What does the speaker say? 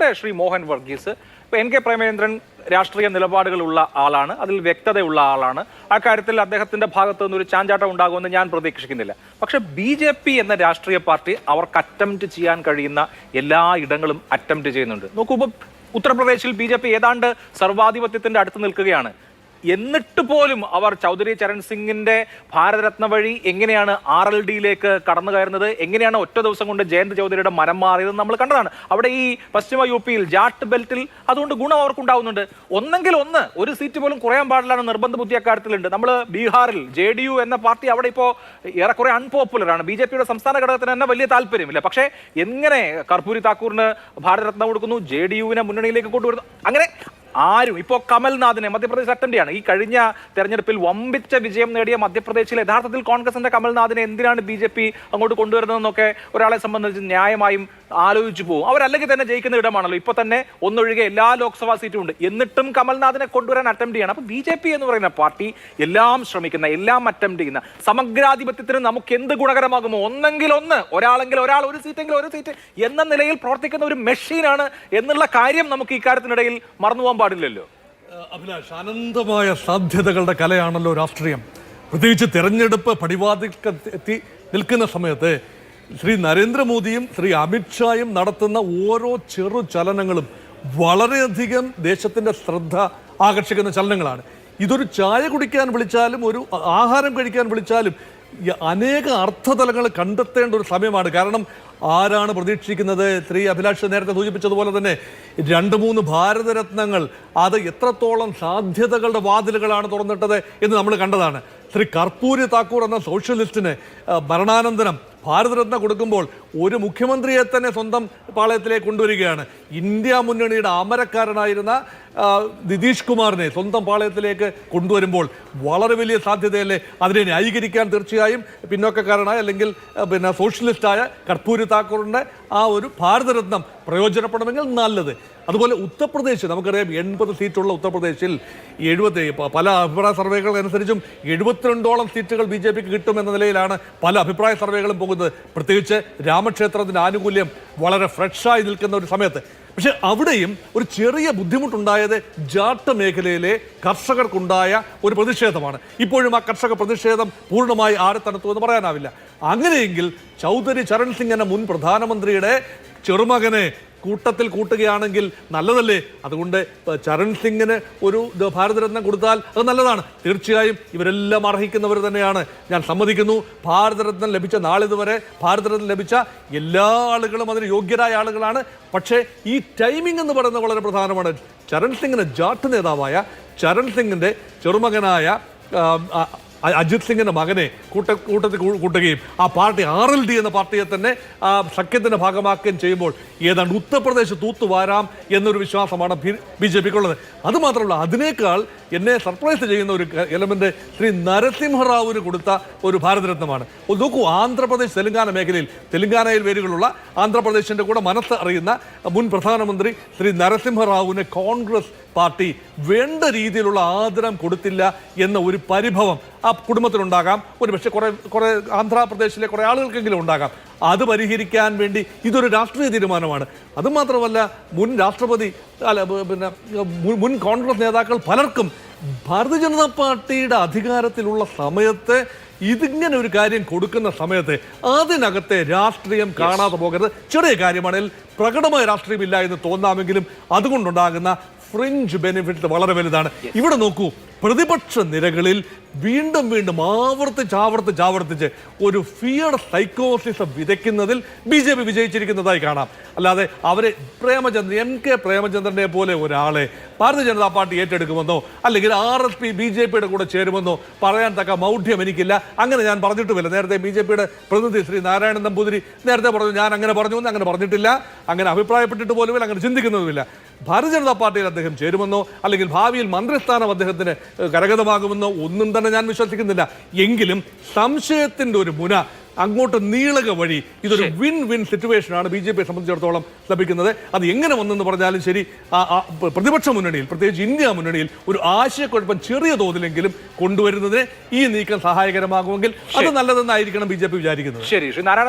ഇവിടെ Shri Mohan Varghese, N K Premachandran രാഷ്ട്രീയ നിലപാടുകളുള്ള ആളാണ്, അതിൽ വ്യക്തതയുള്ള ആളാണ്. അക്കാര്യത്തിൽ അദ്ദേഹത്തിന്റെ ഭാഗത്തു നിന്നൊരു ചാഞ്ചാട്ടം ഉണ്ടാകുമെന്ന് ഞാൻ പ്രതീക്ഷിക്കുന്നില്ല. പക്ഷെ BJP എന്ന രാഷ്ട്രീയ പാർട്ടി അവർക്ക് അറ്റംപ്റ്റ് ചെയ്യാൻ കഴിയുന്ന എല്ലാ ഇടങ്ങളും അറ്റംപ്റ്റ് ചെയ്യുന്നുണ്ട്. നോക്കൂ, ഇപ്പം ഉത്തർപ്രദേശിൽ BJP ഏതാണ്ട് സർവാധിപത്യത്തിന്റെ അടുത്ത് നിൽക്കുകയാണ്. എന്നിട്ട് പോലും അവർ ചൗധരി ചരൺ സിംഗിന്റെ ഭാരതരത്ന വഴി എങ്ങനെയാണ് RLDയിലേക്ക് കടന്നു കയറുന്നത്, എങ്ങനെയാണ് ഒറ്റ ദിവസം കൊണ്ട് ജയന്ത് ചൗധരിയുടെ മനം മാറിയതെന്ന് നമ്മൾ കണ്ടതാണ്. അവിടെ ഈ പശ്ചിമ UP-യിൽ ജാട്ട് ബെൽറ്റിൽ അതുകൊണ്ട് ഗുണം അവർക്കുണ്ടാവുന്നുണ്ട്. ഒന്നെങ്കിൽ ഒരു സീറ്റ് പോലും കുറയാൻ പാടില്ലാണ് നിർബന്ധ ബുദ്ധി അക്കാര്യത്തിലുണ്ട്. നമ്മൾ ബീഹാറിൽ JDU എന്ന പാർട്ടി അവിടെ ഇപ്പോൾ ഏറെക്കുറെ അൺപോപ്പുലറാണ്. BJP-യുടെ സംസ്ഥാന ഘടകത്തിന് തന്നെ വലിയ താല്പര്യമില്ല. പക്ഷേ എങ്ങനെ കർപ്പൂരി താക്കൂറിന് ഭാരതരത്ന കൊടുക്കുന്നു, JDU-വിനെ മുന്നണിയിലേക്ക് കൊണ്ടുവരുന്നു? അങ്ങനെ ആരും ഇപ്പോൾ കമൽനാഥിനെ മധ്യപ്രദേശ് അറ്റൻഡിയാണ്. ഈ കഴിഞ്ഞ തെരഞ്ഞെടുപ്പിൽ വമ്പിച്ച വിജയം നേടിയ മധ്യപ്രദേശിൽ യഥാർത്ഥത്തിൽ കോൺഗ്രസിന്റെ കമൽനാഥിനെ എന്തിനാണ് BJP അങ്ങോട്ട് കൊണ്ടുവരുന്നതെന്നൊക്കെ ഒരാളെ സംബന്ധിച്ച് ന്യായമായും ആലോചിച്ചു പോകും. അവരല്ലെങ്കിൽ തന്നെ ജയിക്കുന്ന ഇടമാണല്ലോ. ഇപ്പൊ തന്നെ ഒന്നൊഴികെ എല്ലാ ലോക്സഭാ സീറ്റും ഉണ്ട്. എന്നിട്ടും കമൽനാഥിനെ കൊണ്ടുവരാൻ അറ്റംപ്റ്റ് ചെയ്യണം. അപ്പൊ BJP എന്ന് പറയുന്ന പാർട്ടി എല്ലാം ശ്രമിക്കുന്ന, എല്ലാം അറ്റംപ്റ്റ് ചെയ്യുന്ന, സമഗ്രാധിപത്യത്തിന് നമുക്ക് എന്ത് ഗുണകരമാകുമോ ഒന്നെങ്കിൽ ഒരാളെങ്കിൽ ഒരാൾ, ഒരു സീറ്റെങ്കിൽ ഒരു സീറ്റ് എന്ന നിലയിൽ പ്രവർത്തിക്കുന്ന ഒരു മെഷീനാണ് എന്നുള്ള കാര്യം നമുക്ക് ഈ കാര്യത്തിനിടയിൽ മറന്നുപോകാൻ പാടില്ലല്ലോ. അഭിലാഷ്, അനന്തമായ സാധ്യതകളുടെ കലയാണല്ലോ രാഷ്ട്രീയം. പ്രത്യേകിച്ച് തെരഞ്ഞെടുപ്പ് പടിവാതിൽക്കെത്തി നിൽക്കുന്ന സമയത്ത് ശ്രീ നരേന്ദ്രമോദിയും ശ്രീ അമിത്ഷായും നടത്തുന്ന ഓരോ ചെറു ചലനങ്ങളും വളരെയധികം ദേശത്തിന്റെ ശ്രദ്ധ ആകർഷിക്കുന്ന ചലനങ്ങളാണ്. ഇതൊരു ചായ കുടിക്കാൻ വിളിച്ചാലും ഒരു ആഹാരം കഴിക്കാൻ വിളിച്ചാലും അനേക അർത്ഥതലങ്ങൾ കണ്ടെത്തേണ്ട ഒരു സമയമാണ്. കാരണം ആരാണ് പ്രതീക്ഷിക്കുന്നത്? ശ്രീ അഭിലാഷ് നേരത്തെ സൂചിപ്പിച്ചതുപോലെ തന്നെ 2-3 ഭാരതരത്നങ്ങൾ, അത് എത്രത്തോളം സാധ്യതകളുടെ വാതിലുകളാണ് തുറന്നിട്ടത് എന്ന് നമ്മൾ കണ്ടതാണ്. ശ്രീ കർപ്പൂരി താക്കൂർ എന്ന സോഷ്യലിസ്റ്റിന് മരണാനന്തരം ഭാരതരത്ന കൊടുക്കുമ്പോൾ ഒരു മുഖ്യമന്ത്രിയെ തന്നെ സ്വന്തം പാളയത്തിലേക്ക് കൊണ്ടുവരികയാണ്. ഇന്ത്യ മുന്നണിയുടെ അമരക്കാരനായിരുന്ന നിതീഷ് കുമാറിനെ സ്വന്തം പാളയത്തിലേക്ക് കൊണ്ടുവരുമ്പോൾ വളരെ വലിയ സാധ്യതയല്ലേ? അതിനെ ന്യായീകരിക്കാൻ തീർച്ചയായും പിന്നോക്കക്കാരനായ അല്ലെങ്കിൽ സോഷ്യലിസ്റ്റായ കർപ്പൂരി താക്കൂറിൻ്റെ ആ ഒരു ഭാരതരത്നം പ്രയോജനപ്പെടുമെങ്കിൽ നല്ലത്. അതുപോലെ ഉത്തർപ്രദേശ് നമുക്കറിയാം, 80 സീറ്റുള്ള ഉത്തർപ്രദേശിൽ പല അഭിപ്രായ സർവേകൾ അനുസരിച്ചും 72ഓളം സീറ്റുകൾ BJPക്ക് കിട്ടുമെന്ന നിലയിലാണ് പല അഭിപ്രായ സർവേകളും പോകുന്നത്. പ്രത്യേകിച്ച് രാമക്ഷേത്രത്തിൻ്റെ ആനുകൂല്യം വളരെ ഫ്രഷായി നിൽക്കുന്ന ഒരു സമയത്ത്. പക്ഷെ അവിടെയും ഒരു ചെറിയ ബുദ്ധിമുട്ടുണ്ടായത് ജാട്ട് മേഖലയിലെ കർഷകർക്കുണ്ടായ ഒരു പ്രതിഷേധമാണ്. ഇപ്പോഴും ആ കർഷക പ്രതിഷേധം പൂർണ്ണമായി ആരെത്തണുത്തു എന്ന് പറയാനാവില്ല. അങ്ങനെയെങ്കിൽ ചൗധരി ചരൺ സിംഗ് എന്ന മുൻ പ്രധാനമന്ത്രിയുടെ ചെറുമകനെ കൂട്ടത്തിൽ കൂട്ടുകയാണെങ്കിൽ നല്ലതല്ലേ? അതുകൊണ്ട് ചരൺ സിംഗിന് ഒരു ഭാരതരത്നം കൊടുത്താൽ അത് നല്ലതാണ്. തീർച്ചയായും ഇവരെല്ലാം അർഹിക്കുന്നവർ തന്നെയാണ്, ഞാൻ സമ്മതിക്കുന്നു. ഭാരതരത്നം ലഭിച്ച നാളിതുവരെ ഭാരതരത്നം ലഭിച്ച എല്ലാ ആളുകളും അതിന് യോഗ്യരായ ആളുകളാണ്. പക്ഷേ ഈ ടൈമിംഗ് എന്ന് പറയുന്നത് വളരെ പ്രധാനമാണ്. ചരൺ സിംഗിന് ജാട്ട് നേതാവായ ചരൺ സിംഗിൻ്റെ ചെറുമകനായ അജിത് സിംഗിന്റെ മകനെ കൂട്ടത്തിൽ കൂട്ടുകയും ആ പാർട്ടി RLD എന്ന പാർട്ടിയെ തന്നെ സഖ്യത്തിന്റെ ഭാഗമാക്കുകയും ചെയ്യുമ്പോൾ ഏതാണ്ട് ഉത്തർപ്രദേശ് തൂത്തുവാരാം എന്നൊരു വിശ്വാസമാണ് BJPക്കുള്ളത്. അതുമാത്രമല്ല, അതിനേക്കാൾ എന്നെ സർപ്രൈസ് ചെയ്യുന്ന ഒരു എലമെന്റ് ശ്രീ നരസിംഹറാവുവിന് കൊടുത്ത ഒരു ഭാരതരത്നമാണ്. നോക്കൂ, ആന്ധ്രാപ്രദേശ് തെലങ്കാന മേഖലയിൽ, തെലങ്കാനയിൽ വേരുകളുള്ള ആന്ധ്രാപ്രദേശിന്റെ കൂടെ മനസ്സ് അറിയുന്ന മുൻ പ്രധാനമന്ത്രി ശ്രീ നരസിംഹറാവുവിനെ കോൺഗ്രസ് പാർട്ടി വേണ്ട രീതിയിലുള്ള ആദരം കൊടുത്തില്ല എന്ന ഒരു പരിഭവം ആ കുടുംബത്തിനുണ്ടാകാം. ഒരുപക്ഷെ കുറെ ആന്ധ്രാപ്രദേശിലെ കുറെ ആളുകൾക്കെങ്കിലും ഉണ്ടാകാം. അത് പരിഹരിക്കാൻ വേണ്ടി ഇതൊരു രാഷ്ട്രീയ തീരുമാനമാണ്. അതുമാത്രമല്ല, മുൻ രാഷ്ട്രപതി മുൻ കോൺഗ്രസ് നേതാക്കൾ പലർക്കും ഭാരതീയ ജനതാ പാർട്ടിയുടെ അധികാരത്തിലുള്ള സമയത്ത് ഇതിങ്ങനെ ഒരു കാര്യം കൊടുക്കുന്ന സമയത്ത് അതിനകത്തെ രാഷ്ട്രീയം കാണാതെ പോകരുത്. ചെറിയ കാര്യമാണെങ്കിൽ പ്രകടമായ രാഷ്ട്രീയമില്ല എന്ന് തോന്നാമെങ്കിലും അതുകൊണ്ടുണ്ടാകുന്ന ഫ്രിഞ്ച് ബെനിഫിറ്റ് വളരെ വലുതാണ്. ഇവിടെ നോക്കൂ, പ്രതിപക്ഷ നിരകളിൽ വീണ്ടും ആവർത്തിച്ച് ഒരു ഫിയർ സൈക്കോസിസ് വിതയ്ക്കുന്നതിൽ BJP വിജയിച്ചിരിക്കുന്നതായി കാണാം. അല്ലാതെ അവരെ എം കെ പ്രേമചന്ദ്രനെ പോലെ ഒരാളെ ഭാരതീയ ജനതാ പാർട്ടി ഏറ്റെടുക്കുമെന്നോ അല്ലെങ്കിൽ RSP BJPയുടെ കൂടെ ചേരുമെന്നോ പറയാൻ തക്ക മൗഢ്യം എനിക്കില്ല. അങ്ങനെ ഞാൻ പറഞ്ഞിട്ടുമില്ല. നേരത്തെ BJPയുടെ പ്രതിനിധി ശ്രീ നാരായണൻ നമ്പൂതിരി നേരത്തെ പറഞ്ഞു, ഞാൻ അങ്ങനെ പറഞ്ഞു എന്ന്. അങ്ങനെ പറഞ്ഞിട്ടില്ല, അങ്ങനെ അഭിപ്രായപ്പെട്ടിട്ട് പോലുമില്ല, അങ്ങനെ ചിന്തിക്കുന്നതുമില്ല. ഭാരതീയ ജനതാ പാർട്ടിയിൽ അദ്ദേഹം ചേരുമെന്നോ അല്ലെങ്കിൽ ഭാവിയിൽ മന്ത്രിസ്ഥാനം അദ്ദേഹത്തിന് കരഗതമാകുമെന്നോ ഒന്നും തന്നെ ഞാൻ വിശ്വസിക്കുന്നില്ല. എങ്കിലും സംശയത്തിന്റെ ഒരു മുന അങ്ങോട്ട് നീളുക വഴി ഇതൊരു വിൻ സിറ്റുവേഷനാണ് BJPയെ സംബന്ധിച്ചിടത്തോളം ലഭിക്കുന്നത്. അത് എങ്ങനെ വന്നെന്ന് പറഞ്ഞാലും ശരി, പ്രതിപക്ഷ മുന്നണിയിൽ, പ്രത്യേകിച്ച് ഇന്ത്യ മുന്നണിയിൽ ഒരു ആശയക്കുഴപ്പം ചെറിയ തോതിലെങ്കിലും കൊണ്ടുവരുന്നതിന് ഈ നീക്കം സഹായകരമാകുമെങ്കിൽ അത് നല്ലതെന്നായിരിക്കണം BJP വിചാരിക്കുന്നത്. ശരി.